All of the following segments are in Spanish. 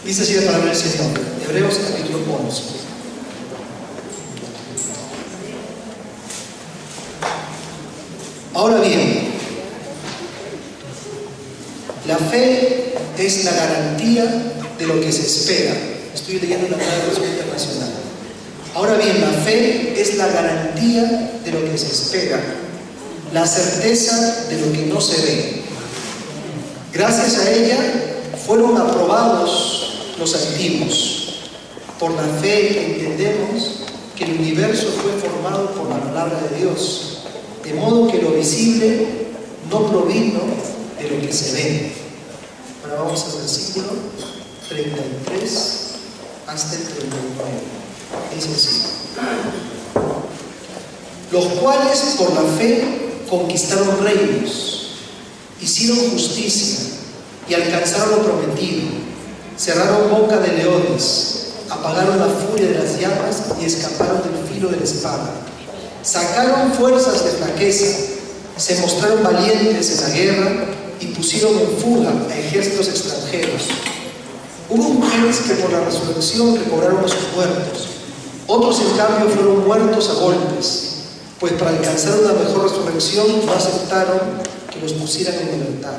Dice así la palabra del Señor, Hebreos capítulo 11. Ahora bien, la fe es la garantía de lo que se espera. Estoy leyendo la Traducción Internacional. Ahora bien, la fe es la garantía de lo que se espera, la certeza de lo que no se ve. Gracias a ella fueron aprobados los antiguos. Por la fe entendemos que el universo fue formado por la palabra de Dios, de modo que lo visible no provino de lo que se ve. Ahora vamos al versículo 33 hasta el 39. Dice así: los cuales por la fe conquistaron reinos, hicieron justicia y alcanzaron lo prometido, cerraron boca de leones, apagaron la furia de las llamas y escaparon del filo de la espada, sacaron fuerzas de flaqueza, se mostraron valientes en la guerra y pusieron en fuga a ejércitos extranjeros. Hubo mujeres que por la resurrección recobraron a sus muertos, otros en cambio fueron muertos a golpes, pues para alcanzar una mejor resurrección no aceptaron que los pusieran en libertad.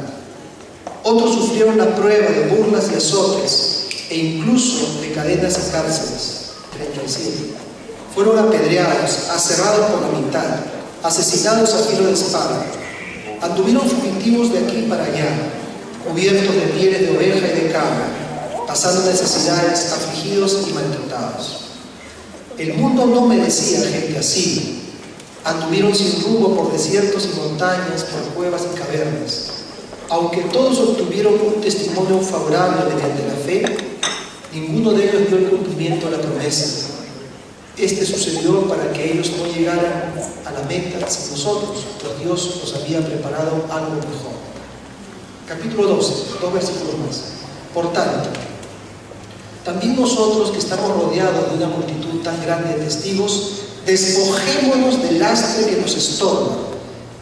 Otros sufrieron la prueba de burlas y azotes, e incluso de cadenas y cárceles. 37. Fueron apedreados, aserrados por la mitad, asesinados a filo de espada. Anduvieron fugitivos de aquí para allá, cubiertos de pieles de oveja y de cabra, pasando necesidades, afligidos y maltratados. El mundo no merecía gente así. Anduvieron sin rumbo por desiertos y montañas, por cuevas y cavernas. Aunque todos obtuvieron un testimonio favorable mediante la fe, ninguno de ellos dio el cumplimiento a la promesa. Este sucedió para que ellos no llegaran a la meta sin nosotros, pues Dios nos había preparado algo mejor. Capítulo 12, 2 versículos más. Por tanto, también nosotros que estamos rodeados de una multitud tan grande de testigos, despojémonos del lastre que nos estorba,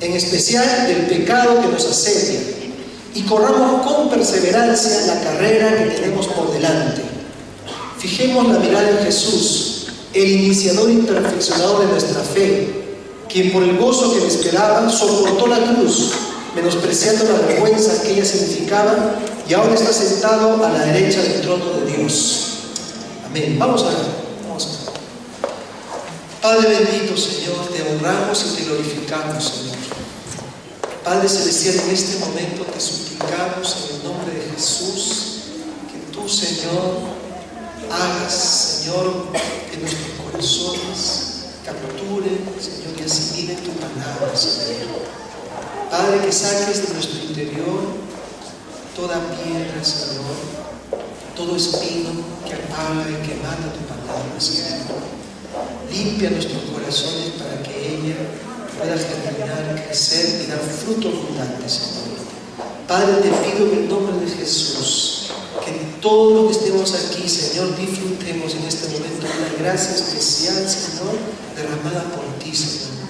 en especial del pecado que nos asedia, y corramos con perseverancia la carrera que tenemos por delante. Fijemos la mirada en Jesús, el iniciador y perfeccionador de nuestra fe, quien por el gozo que le esperaba soportó la cruz, menospreciando la vergüenza que ella significaba, y ahora está sentado a la derecha del trono de Dios. Amén. Vamos a ver. Padre bendito, Señor, te honramos y te glorificamos, Señor. Padre celestial, en este momento te suplicamos en el nombre de Jesús que tú, Señor, hagas, Señor, que nuestros corazones capturen, Señor, y asimilen tu palabra, Señor. Padre, que saques de nuestro interior toda piedra, Señor, todo espino que apaga y que mata tu palabra, Señor. Limpia nuestros corazones para que ella pueda germinar, crecer y dar fruto abundante, Señor. Padre, te pido en el nombre de Jesús que todos los que estemos aquí, Señor, disfrutemos en este momento una gracia especial, Señor, derramada por ti, Señor.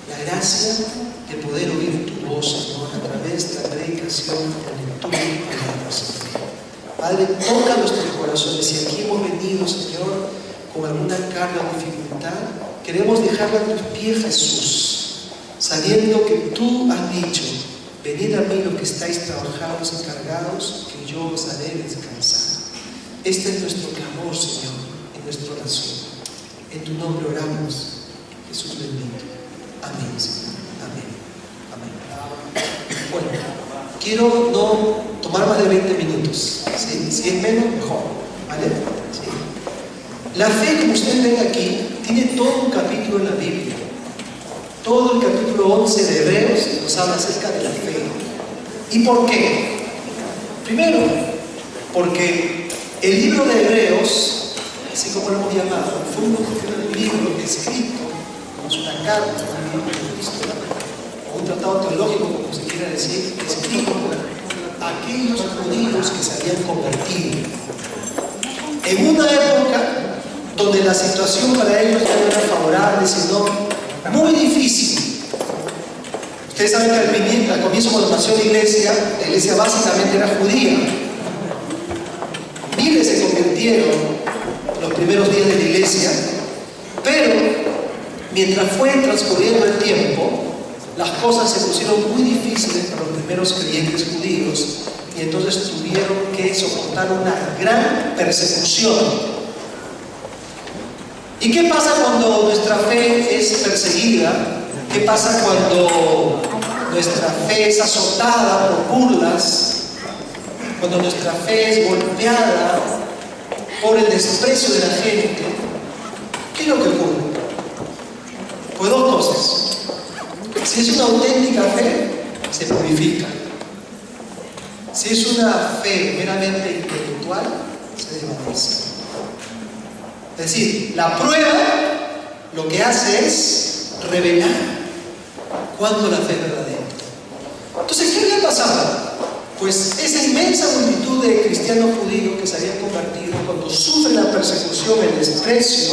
La gracia de poder oír tu voz, Señor, a través de la predicación, de la lectura de tu palabra, Señor. Padre, toca nuestros corazones. Si aquí hemos venido, Señor, con alguna carga o dificultad, queremos dejarla a tus pies, Jesús, sabiendo que tú has dicho: venid a mí los que estáis trabajados y cargados, que yo os haré descansar. Este es nuestro clamor, Señor, en nuestra oración. En tu nombre oramos, Jesús bendito. Amén, Señor. Amén. Amén. Bueno, quiero no tomar más de 20 minutos. ¿Sí? Si es menos, mejor. ¿Vale? Sí. La fe, como ustedes ven aquí, tiene todo un capítulo en la Biblia. Todo el capítulo 11 de Hebreos nos habla acerca de la fe. ¿Y por qué? Primero, porque el libro de Hebreos, así como lo hemos llamado, fue un libro escrito, como es una carta, un libro de Cristo, o un tratado teológico, como se quiera decir, escrito a aquellos judíos que se habían convertido. En una época donde la situación para ellos ya no era favorable, sino muy difícil. Ustedes saben que al comienzo, cuando nació la iglesia básicamente era judía. Miles se convirtieron en los primeros días de la iglesia, pero mientras fue transcurriendo el tiempo, las cosas se pusieron muy difíciles para los primeros creyentes judíos y entonces tuvieron que soportar una gran persecución. ¿Y qué pasa cuando nuestra fe es perseguida? ¿Qué pasa cuando nuestra fe es azotada por burlas? Cuando nuestra fe es golpeada por el desprecio de la gente. ¿Qué es lo que ocurre? Pues dos cosas. Si es una auténtica fe, se purifica. Si es una fe meramente intelectual, se desvanece. Es decir, la prueba lo que hace es revelar cuándo la fe es verdadera. Entonces, ¿qué había pasado? Pues esa inmensa multitud de cristianos judíos que se habían convertido, cuando sufren la persecución, el desprecio,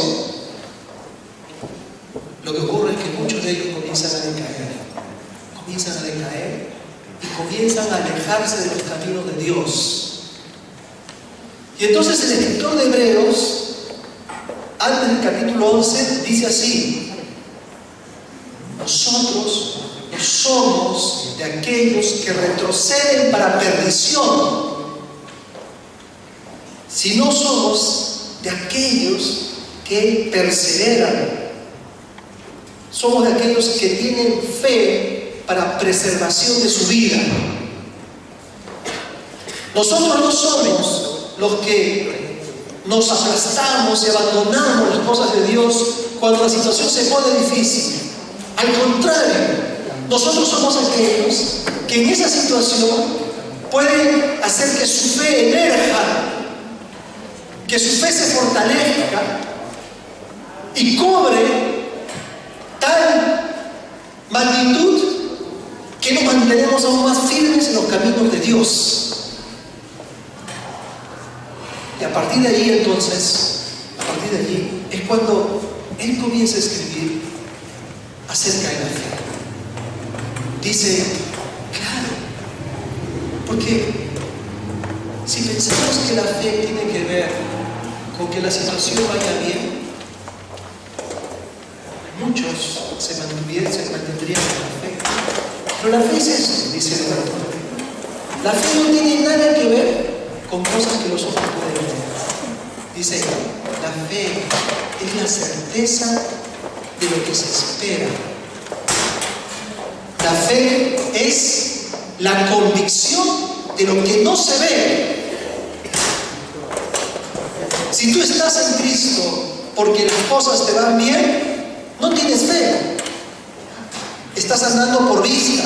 lo que ocurre es que muchos de ellos comienzan a decaer y comienzan a alejarse de los caminos de Dios. Y entonces el escritor de Hebreos, antes del capítulo 11, dice así: nosotros no somos de aquellos que retroceden para perdición, sino somos de aquellos que perseveran. Somos de aquellos que tienen fe para preservación de su vida. Nosotros no somos los que nos aplastamos y abandonamos las cosas de Dios cuando la situación se pone difícil. Al contrario, nosotros somos aquellos que en esa situación pueden hacer que su fe emerja, que su fe se fortalezca y cobre tal magnitud que nos mantenemos aún más firmes en los caminos de Dios. Y a partir de allí entonces, es cuando él comienza a escribir acerca de la fe. Dice, claro, porque si pensamos que la fe tiene que ver con que la situación vaya bien, muchos se mantendrían en la fe. Pero la fe es eso, dice el autor. La fe no tiene nada que ver con cosas que los ojos pueden ver. Dice, la fe es la certeza de lo que se espera. La fe es la convicción de lo que no se ve. Si tú estás en Cristo porque las cosas te van bien, no tienes fe. Estás andando por vista.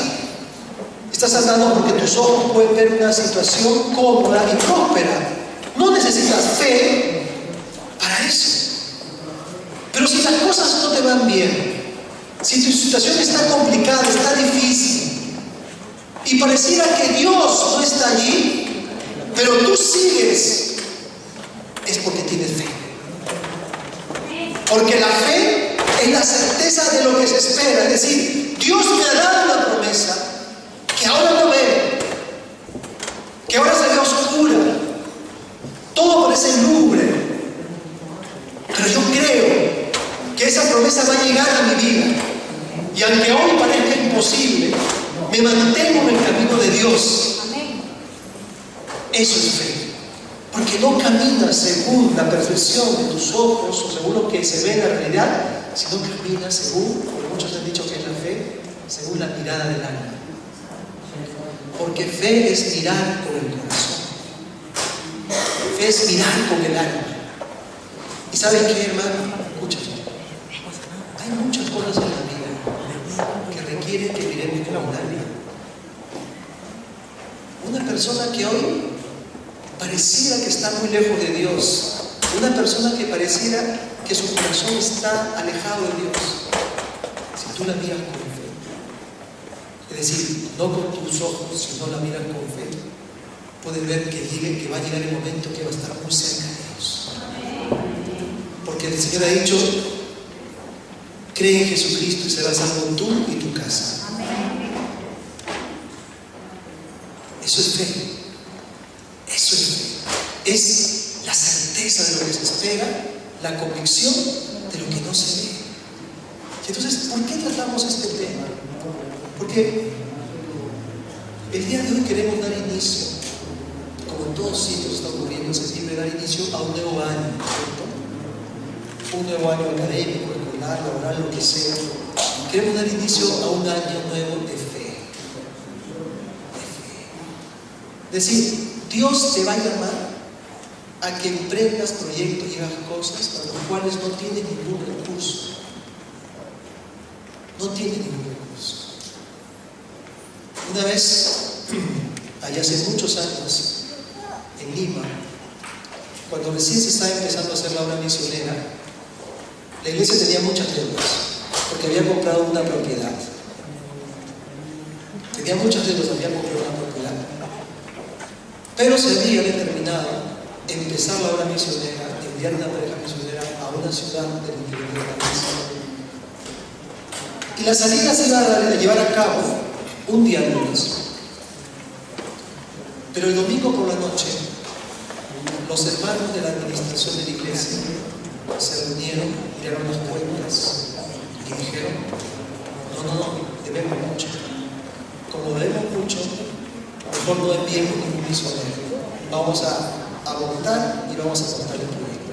Estás andando porque tus ojos pueden ver una situación cómoda y próspera. No necesitas fe para eso. Pero si las cosas no te van bien, si tu situación está complicada, está difícil, y pareciera que Dios no está allí, pero tú sigues, es porque tienes fe. Porque la fe es la certeza de lo que se espera. Es decir, Dios me ha dado una promesa que ahora no veo, que ahora se ve oscura, todo parece lúgubre, pero yo creo que esa promesa va a llegar a mi vida. Y aunque hoy parezca imposible, me mantengo en el camino de Dios. Eso es fe. Porque no caminas según la perfección de tus ojos o según lo que se ve en la realidad, sino caminas según, como muchos han dicho que es la fe, según la mirada del alma. Porque fe es mirar con el corazón. Fe es mirar con el alma. ¿Y saben qué, hermano? Escúchame. Hay muchas cosas en la vida que requieren que miremos con el alma. Una persona que hoy pareciera que está muy lejos de Dios, una persona que pareciera que su corazón está alejado de Dios, si tú la miras con fe, es decir, no con tus ojos, sino la miras con fe, puedes ver que va a llegar el momento que va a estar muy cerca de Dios. Porque el Señor ha dicho, cree en Jesucristo y serás salvo tú y tu casa. Eso es fe. Eso es fe. Es la certeza de lo que se espera, la convicción de lo que no se ve. Entonces, ¿por qué tratamos este tema? Porque el día de hoy queremos dar inicio, como en todos sitios está ocurriendo en septiembre, dar inicio a un nuevo año, ¿cierto? Un nuevo año académico, escolar, laboral, lo que sea. Queremos dar inicio a un año nuevo de fe. Es decir, Dios te va a llamar a que emprendas proyectos y hagas cosas para los cuales no tienes ningún recurso. No tienes ningún recurso. Una vez, allá hace muchos años, en Lima, cuando recién se estaba empezando a hacer la obra misionera, la iglesia tenía muchas deudas, porque había comprado una propiedad. Tenía muchas deudas, había comprado una propiedad. Pero se había determinado empezar la obra misionera, enviar una pareja misionera a una ciudad del interior de la nación. Y la salida se iba a llevar a cabo un día lunes. Pero el domingo por la noche, los hermanos de la administración de la iglesia se reunieron, miraron las cuentas y dijeron: no, debemos mucho. Como debemos mucho, mejor no enviemos ningún misionero. Vamos a abortar y vamos a cortar el proyecto.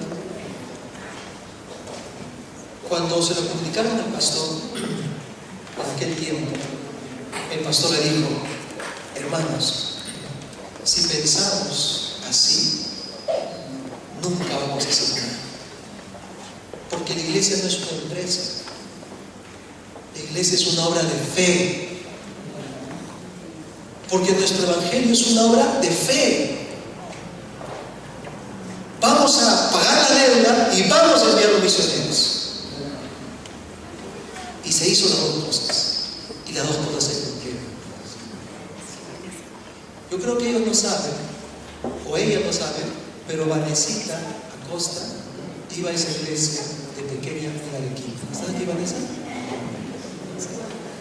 Cuando se lo comunicaron al pastor, en aquel tiempo, el pastor le dijo: hermanos, si pensamos así, nunca vamos a hacer nada. Porque la iglesia no es una empresa. La iglesia es una obra de fe. Porque nuestro evangelio es una obra de fe. Vamos a pagar la deuda y vamos a enviar los misioneros. Y se hizo las dos cosas. Y las dos cosas se cumplieron. Yo creo que ellos no saben, o ella no sabe, pero Vanesita Acosta iba a esa iglesia de pequeña en Arequipa. ¿Sabes qué, Vanessa?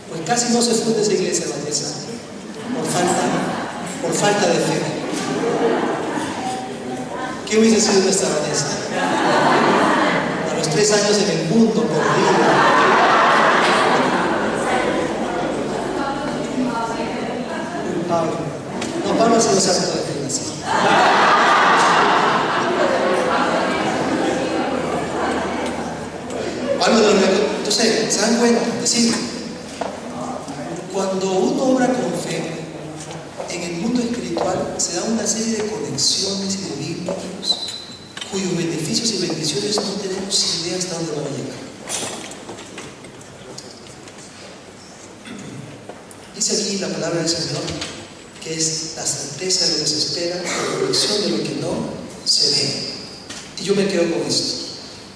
Pues casi no se fue esa iglesia, Vanessa, por falta de fe. ¿Qué hubiese sido nuestra Vanessa? A los 3 años en el mundo, perdida. Pablo. No, Pablo ha sido santo de fe, así. Entonces, ¿se dan cuenta? Es decir, cuando uno obra con fe, en el mundo espiritual se da una serie de conexiones y de vínculos cuyos beneficios y bendiciones no tenemos idea hasta dónde van a llegar. Dice aquí la palabra del Señor que es la certeza de lo que se espera, la convicción de lo que no se ve. Y yo me quedo con esto: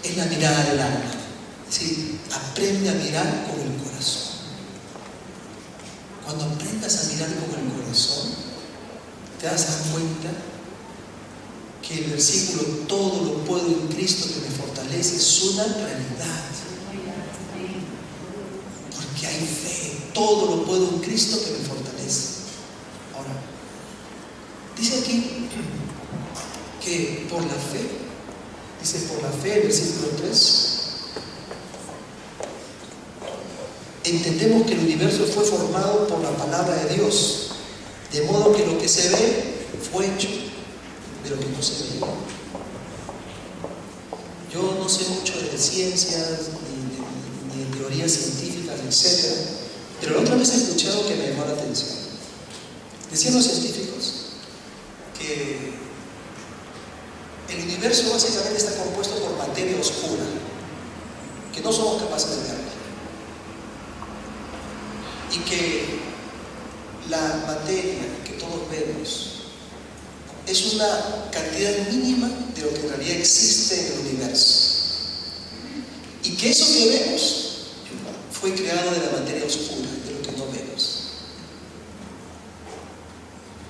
es la mirada del alma. Es decir, aprende a mirar con el corazón. Cuando aprendas a mirar con el corazón, te das cuenta que el versículo "todo lo puedo en Cristo que me fortalece" es una realidad. Porque hay fe. Todo lo puedo en Cristo que me fortalece. Ahora, dice aquí que por la fe, el versículo 3, entendemos que el universo fue formado por la palabra de Dios, de modo que lo que se ve fue hecho de lo que no se ve. Yo no sé mucho de ciencias ni de teorías científicas, etc. Pero la otra vez he escuchado que me llamó la atención. Decían los científicos que el universo básicamente está compuesto por materia oscura, que no somos capaces de verla. Y que la materia que todos vemos es una cantidad mínima de lo que en realidad existe en el universo. Y que eso que vemos fue creado de la materia oscura, de lo que no vemos.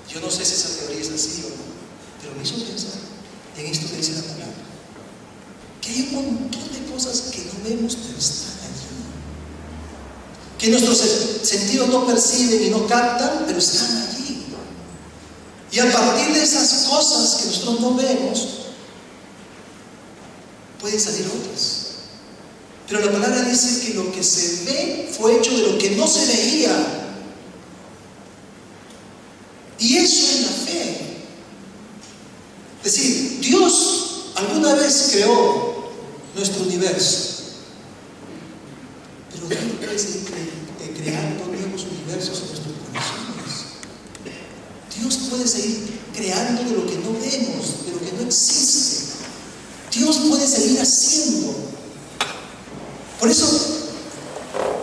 Yo no sé si esa teoría es así o no, pero me hizo pensar en esto que dice la palabra. Que hay un montón de cosas que no vemos, pero están allí. Que nuestros sentidos no perciben y no captan, pero están allí. Y a partir de esas cosas que nosotros no vemos, pueden salir otras. Pero la palabra dice que lo que se ve fue hecho de lo que no se veía. Y eso es la fe. Es decir, Dios alguna vez creó nuestro universo. Pero Dios puede seguir creando nuevos universos en nuestros corazones. Dios puede seguir creando de lo que no vemos, de lo que no existe. Dios puede seguir haciendo. Por eso,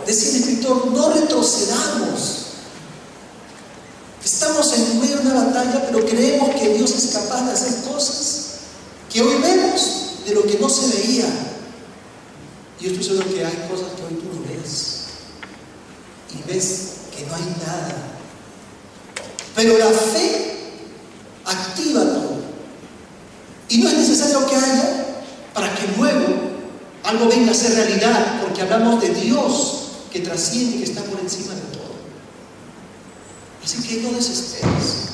decía el escritor, no retrocedamos. Estamos en medio de una batalla, pero creemos que Dios es capaz de hacer cosas que hoy vemos de lo que no se veía. Y yo estoy seguro que hay cosas que hoy tú no ves. Y ves que no hay nada. Pero la fe activa todo. Y no es necesario que haya para que luego algo venga a ser realidad, porque hablamos de Dios que trasciende y que está por encima de todo. Así que no desesperes,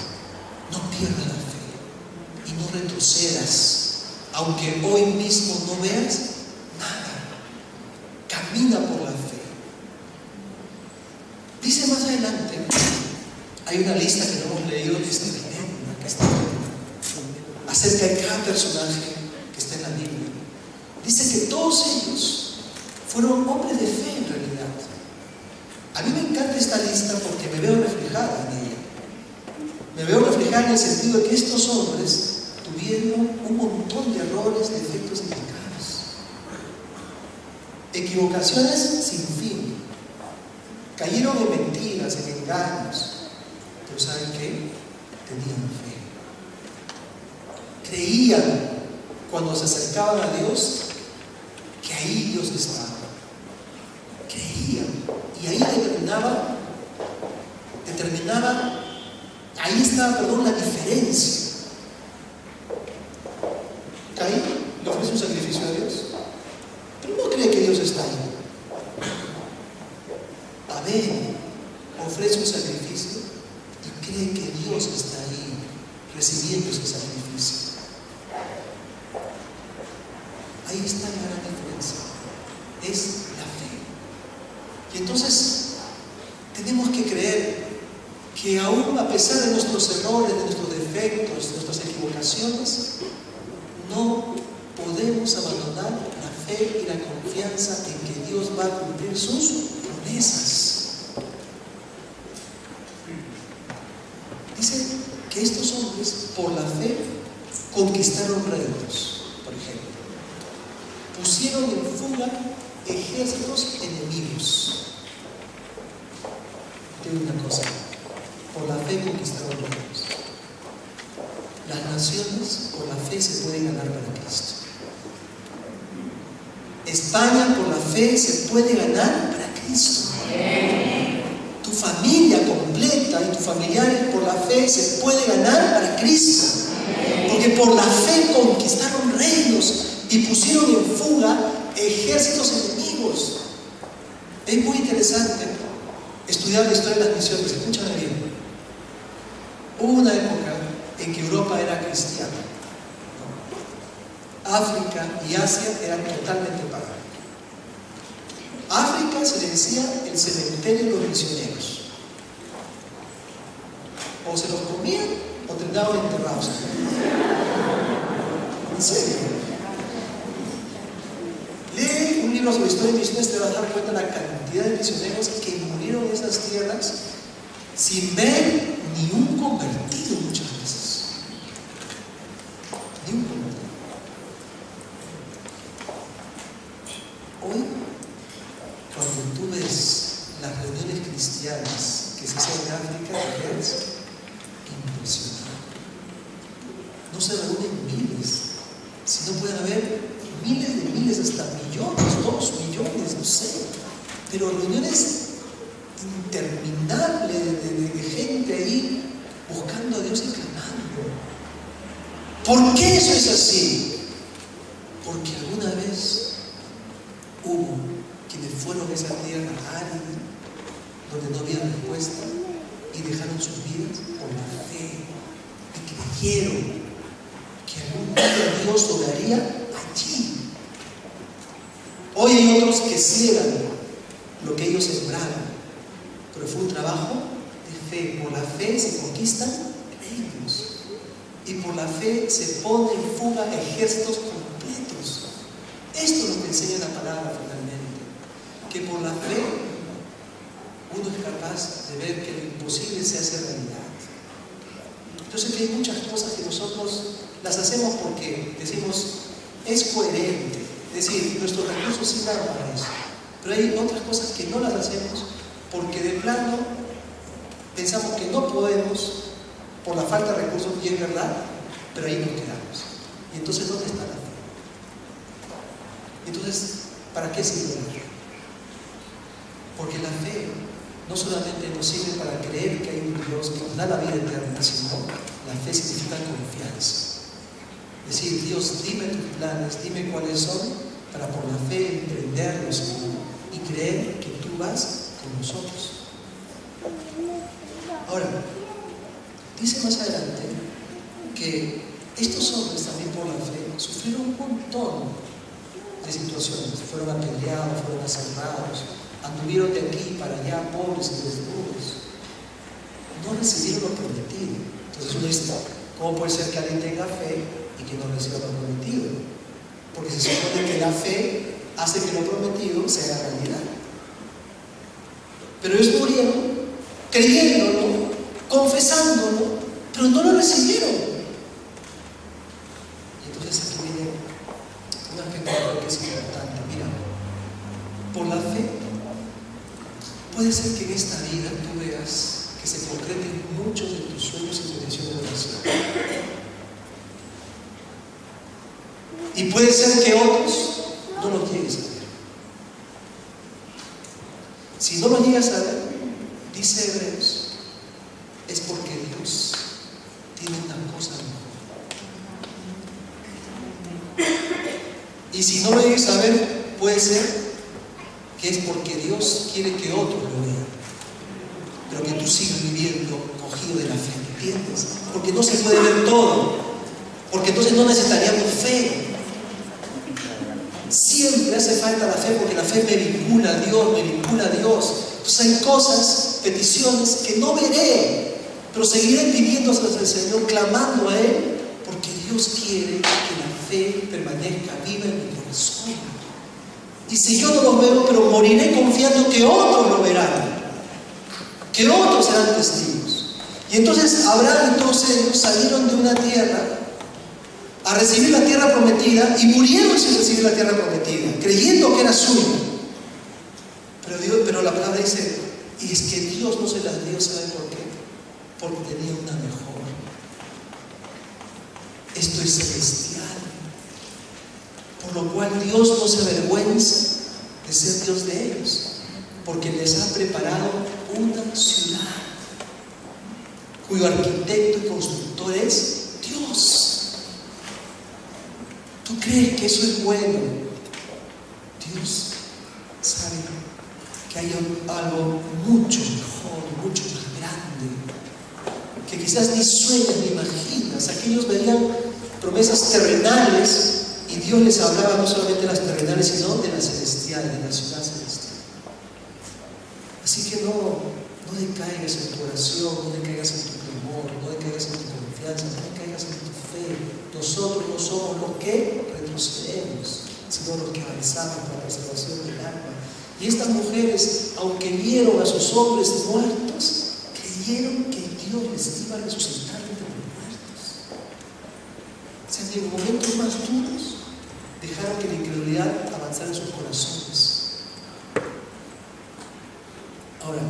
no pierdas la fe y no retrocedas, aunque hoy mismo no veas nada. Camina por la fe. Dice más adelante, hay una lista que no hemos leído que está acerca de cada personaje que está en la Biblia. Dice que todos ellos fueron hombres de fe en realidad. A mí me encanta esta lista porque me veo reflejada en ella. Me veo reflejada en el sentido de que estos hombres tuvieron un montón de errores, defectos y pecados. Equivocaciones sin fin. Cayeron en mentiras, en engaños. Pero ¿saben qué? Tenían fe. Creían cuando se acercaban a Dios que ahí Dios estaba. Creían. Y ahí ahí estaba, la diferencia. Caín le ofrece un sacrificio a Dios, pero no cree que Dios está ahí. Abel ofrece un sacrificio y cree que Dios está ahí recibiendo ese sacrificio. Ahí está la gran diferencia. Es la fe. Y entonces tenemos que creer que aún a pesar de nuestros errores, de nuestros defectos, de nuestras equivocaciones, no podemos abandonar la fe y la confianza en que Dios va a cumplir sus promesas. Dice que estos hombres, por la fe, conquistaron reinos, por ejemplo. Pusieron en fuga ejércitos enemigos. Tengo una cosa, por la fe conquistaron reinos. Las naciones por la fe se pueden ganar para Cristo. España por la fe se puede ganar para Cristo. Tu familia completa y tus familiares por la fe se puede ganar para Cristo. Porque por la fe conquistaron reinos y pusieron en fuga ejércitos enemigos. Es muy interesante estudiar la historia de las misiones. Escúchame bien. Hubo una época en que Europa era cristiana. África y Asia eran totalmente paganos. África se le decía el cementerio de los misioneros. O se los comían o terminaban enterrados. ¿En serio? Lee un libro sobre historia de misiones, te vas a dar cuenta de la cantidad de misioneros que murieron en esas tierras sin ver ni un convertido muchas veces. Ni un convertido. Hoy, cuando tú ves las reuniones cristianas que se hacen en África, es impresionante. No se reúnen miles, sino pueden haber miles de miles, hasta millones, 2 millones, no sé, pero reuniones interminables de gente ahí buscando a Dios y clamando. ¿Por qué eso es así? Porque alguna vez hubo quienes fueron a esa tierra árida donde no había respuesta y dejaron sus vidas por la fe y creyeron que algún día Dios obraría allí. Hoy hay otros que ciegan lo que ellos sembraron, pero fue un trabajo de fe. Por la fe se conquistan reinos y por la fe se pone en fuga ejércitos completos. Esto es lo que enseña la palabra finalmente, que por la fe uno es capaz de ver que lo imposible se hace realidad. Yo sé que hay muchas cosas que nosotros las hacemos porque decimos es coherente, es decir, nuestros recursos sí dan para eso, pero hay otras cosas que no las hacemos porque de plano pensamos que no podemos por la falta de recursos, y es verdad, pero ahí nos quedamos. Y entonces, ¿dónde está la fe? Entonces, ¿para qué sirve la fe? Porque la fe no solamente nos sirve para creer que hay un Dios que nos da la vida eterna, sino la fe significa confianza. Es decir, Dios, dime tus planes, dime cuáles son, para por la fe emprenderlos y creer que tú vas con nosotros. Ahora, dice más adelante que estos hombres también por la fe sufrieron un montón de situaciones. Fueron apedreados, fueron aserrados, anduvieron de aquí para allá, pobres y desnudos. No recibieron lo prometido. Entonces uno dice, ¿cómo puede ser que alguien tenga fe y que no reciba lo prometido? Porque se supone que la fe hace que lo prometido sea realidad. Pero ellos murieron creyéndolo, confesándolo, pero no lo recibieron. Y entonces aquí viene un aspecto que es importante. Mira, por la fe puede ser que en esta vida tú veas que se concreten muchos de tus sueños y peticiones de oración. Y puede ser que otros no los llegues a ver. Si no los llegas a ver, dice Hebreos, es porque Dios tiene una cosa mejor. Y si no lo llegues a ver, puede ser que es porque Dios quiere que otros lo vean, pero que tú sigas viviendo cogido de la fe, ¿entiendes? Porque no se puede ver todo, porque entonces no necesitaríamos fe. Siempre hace falta la fe, porque la fe me vincula a Dios, me vincula a Dios. Entonces hay cosas, peticiones que no veré, pero seguiré pidiendo hacia el Señor, clamando a Él, porque Dios quiere que la fe permanezca viva en mi corazón. Y si yo no lo veo, pero moriré confiando que otros lo verán, que otros serán testigos. Y entonces Abraham y todos ellos salieron de una tierra a recibir la tierra prometida y murieron sin recibir la tierra prometida, creyendo que era suya. Pero la palabra dice, y es que Dios no se las dio, ¿saben por qué? Porque tenía una mejor. Esto es celestial. Por lo cual Dios no se avergüenza de ser Dios de ellos, porque les ha preparado una ciudad cuyo arquitecto y constructor es Dios. ¿Tú crees que eso es bueno? Dios sabe que hay algo mucho mejor, mucho más grande, que quizás ni sueñas ni imaginas. Aquellos veían promesas terrenales y Dios les hablaba no solamente de las terrenales, sino de las celestiales, de la ciudad celestial. Así que no decaigas en tu oración, no decaigas en tu temor, no decaigas en tu confianza, no decaigas en tu fe. Nosotros no somos los que retrocedemos, sino los que avanzamos para la salvación del alma. Y estas mujeres, aunque vieron a sus hombres muertos, creyeron que Dios les iba a resucitar entre los muertos. O sea, en los momentos más duros, dejaron que la incredulidad avanzara en sus corazones. Ahora,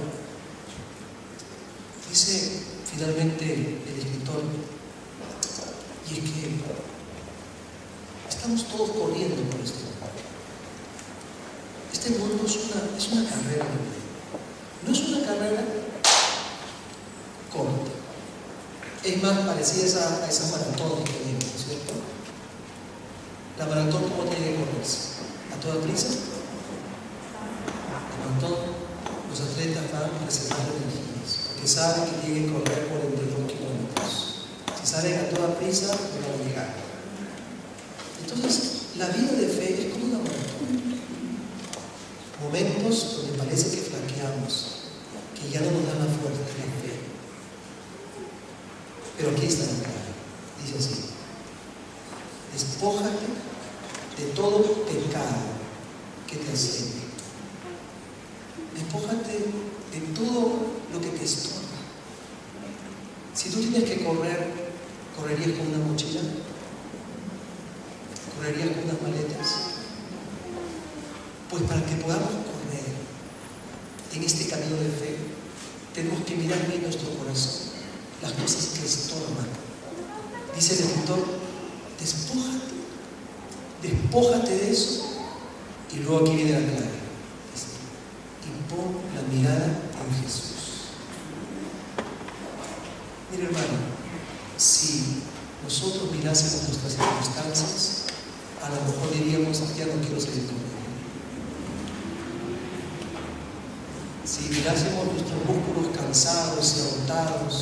dice finalmente el escritor, y es que estamos todos corriendo por esto. Este mundo es una carrera de vida. No es una carrera corta. Es más parecida a esas maratones que vimos, ¿cierto? La maratón, ¿cómo tiene que correrse? ¿A toda prisa? La maratón, los atletas van reservando energías, porque saben que tienen que correr 42 kilómetros. Si salen a toda prisa, no van a llegar. Entonces, la vida de fe es como una maratón. Momentos donde parece que flaqueamos, que ya no nos da la fuerza de la fe. Pero aquí está la clave. Dice así: despójate de todo pecado que te asedia. Despójate de todo lo que te estorba. Si tú tienes que correr, ¿correrías con una mochila? ¿Correrías con unas maletas? Pues para que podamos correr en este camino de fe, tenemos que mirar bien nuestro corazón, las cosas que estorban. Dice el escritor: despójate de eso. Y luego aquí viene la clave: y pon la mirada en Jesús. Mira, hermano, si nosotros mirásemos nuestras circunstancias, a lo mejor diríamos: ya no quiero seguir conmigo. Si mirásemos nuestros músculos cansados y agotados,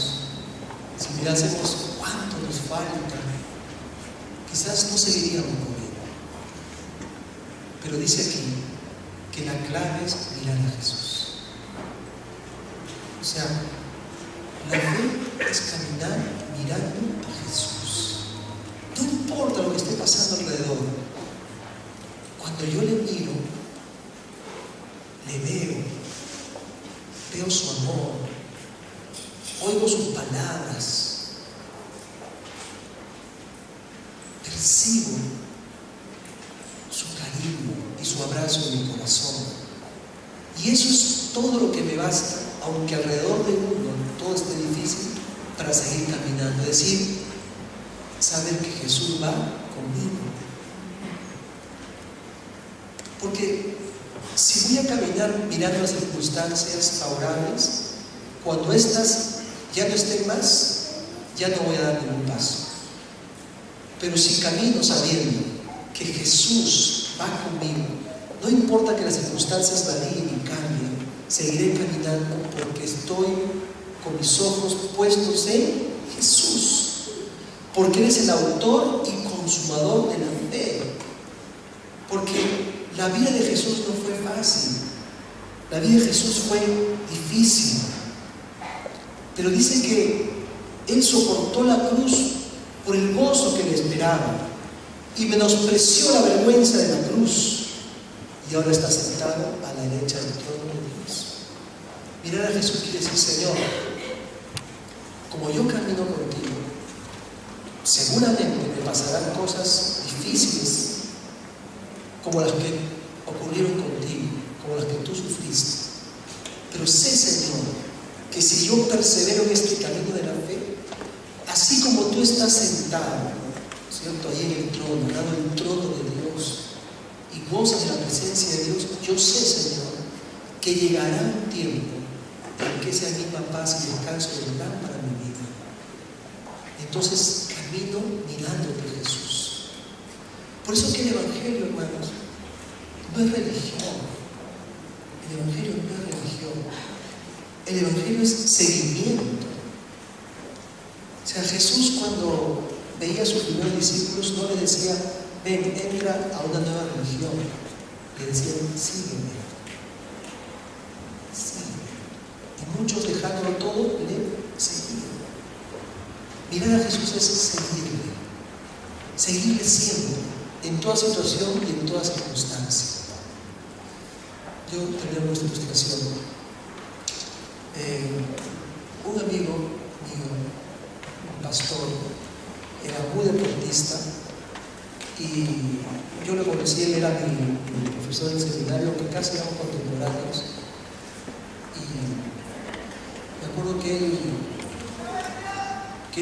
si mirásemos cuánto nos falta, quizás no seguiríamos conmigo. Pero dice aquí que la clave es mirar a Jesús. O sea, la fe es caminar mirando a Jesús. No importa lo que esté pasando alrededor. Cuando yo le miro, le veo su amor, oigo sus palabras, percibo su cariño y su abrazo en mi corazón. Y eso es todo lo que me basta, aunque alrededor de uno todo esté difícil, para seguir caminando. Es decir, saber que Jesús va conmigo. Porque si voy a caminar mirando las circunstancias favorables, cuando éstas ya no estén más, ya no voy a dar ningún paso. Pero si camino sabiendo que Jesús va conmigo, no importa que las circunstancias varíen y cambien, seguiré caminando porque estoy con mis ojos puestos en Jesús, porque Él es el autor y consumador de la fe. Porque la vida de Jesús no fue fácil, la vida de Jesús fue difícil, pero dice que Él soportó la cruz por el gozo que le esperaba y menospreció la vergüenza de la cruz, y ahora está sentado a la derecha del trono de Dios. Mirar a Jesús quiere decir: Señor, como yo camino contigo, seguramente me pasarán cosas difíciles como las que ocurrieron contigo, como las que tú sufriste. Pero sé, Señor, que si yo persevero en este camino de la fe, así como tú estás sentado, ¿cierto?, ahí en el trono, al lado del trono de Dios, y gozas de la presencia de Dios, yo sé, Señor, que llegará un tiempo en que esa misma paz y descanso vendrán para mi vida. Entonces camino mirándote, Jesús. Por eso que el Evangelio, hermanos, no es religión. El Evangelio no es religión. El Evangelio es seguimiento. O sea, Jesús, cuando veía a sus primeros discípulos, no le decía: ven, entra a una nueva religión. Le decía: sígueme. Sígueme. Y muchos, dejándolo todo, le seguían. Mirar a Jesús es seguirle. Seguirle siempre, en toda situación y en toda circunstancia. Yo tenía una ilustración. Un amigo mío, un pastor, era muy deportista, y yo lo conocí. Él era mi profesor del seminario, que casi éramos contemporáneos, y me acuerdo que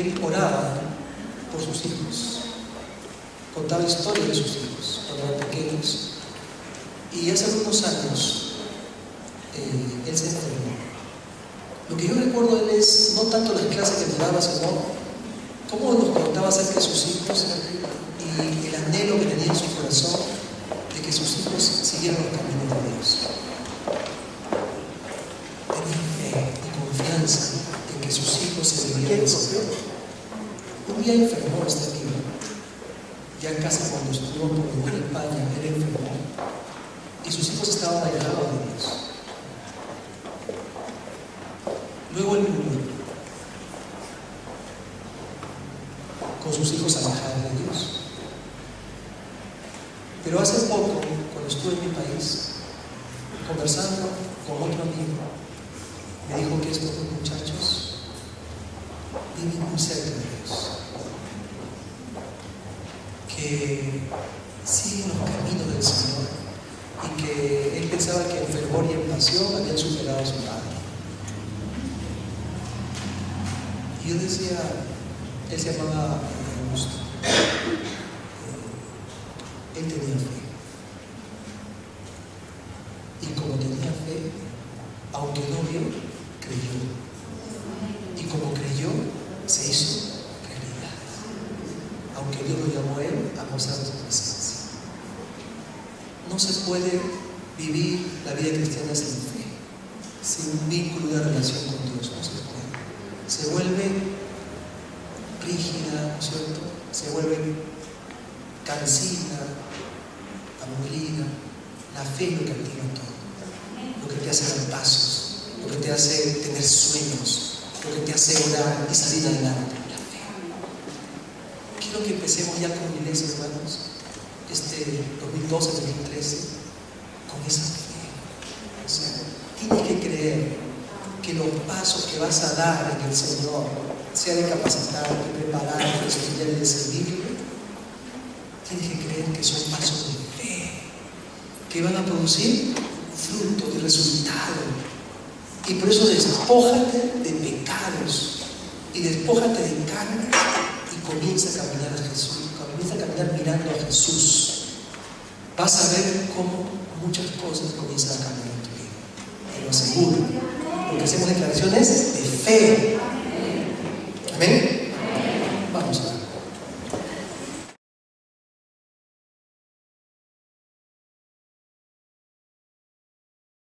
él oraba por sus hijos, contaba historias de sus hijos cuando eran pequeños, y hace algunos años él se enfermó. Lo que yo recuerdo de él es no tanto las clases que daba, sino cómo nos contaba acerca de sus hijos y el anhelo que tenía en su corazón de que sus hijos siguieran los caminos de Dios. Tenía fe y confianza en que sus hijos se siguieran. Un día enfermó este amigo, ya casi cuando estuvo por morir en España. Él enfermó, y sus hijos estaban alejados de Dios. Luego él murió con sus hijos alejados de Dios. Pero hace poco, cuando estuve en mi país, conversando con otro amigo, me dijo que estos dos muchachos viven muy cerca de Dios, que siguen los caminos del Señor y que él pensaba que en fervor y en pasión habían superado a su padre. Y yo decía, él se llamaba Augusto, él tenía fe. Y como tenía fe, aunque no vio, creyó. Y como creyó, se hizo realidad. Aunque Dios lo llamó a él a gozar de su presencia. No se puede vivir la vida cristiana sin fe, sin un vínculo de relación con Dios. No se puede. Se vuelve rígida, ¿no es cierto? Se vuelve cansina, aburrida. La fe es lo que activa todo, lo que te hace dar pasos, lo que te hace tener sueños, lo que te hace orar y salir adelante. La fe. Quiero que empecemos ya como iglesia, hermanos, 2012-2013, con esa fe. O sea, tienes que creer que los pasos que vas a dar en el Señor, sea de capacitarte, de prepararte, de estudiar y de servirle, tienes que creer que son pasos de fe, que van a producir fruto y resultado. Y por eso despójate de pecados y despójate de carne y comienza a caminar a Jesús, comienza a caminar mirando a Jesús. Vas a ver cómo muchas cosas comienzan a cambiar en tu vida, te lo aseguro, porque hacemos declaraciones de fe.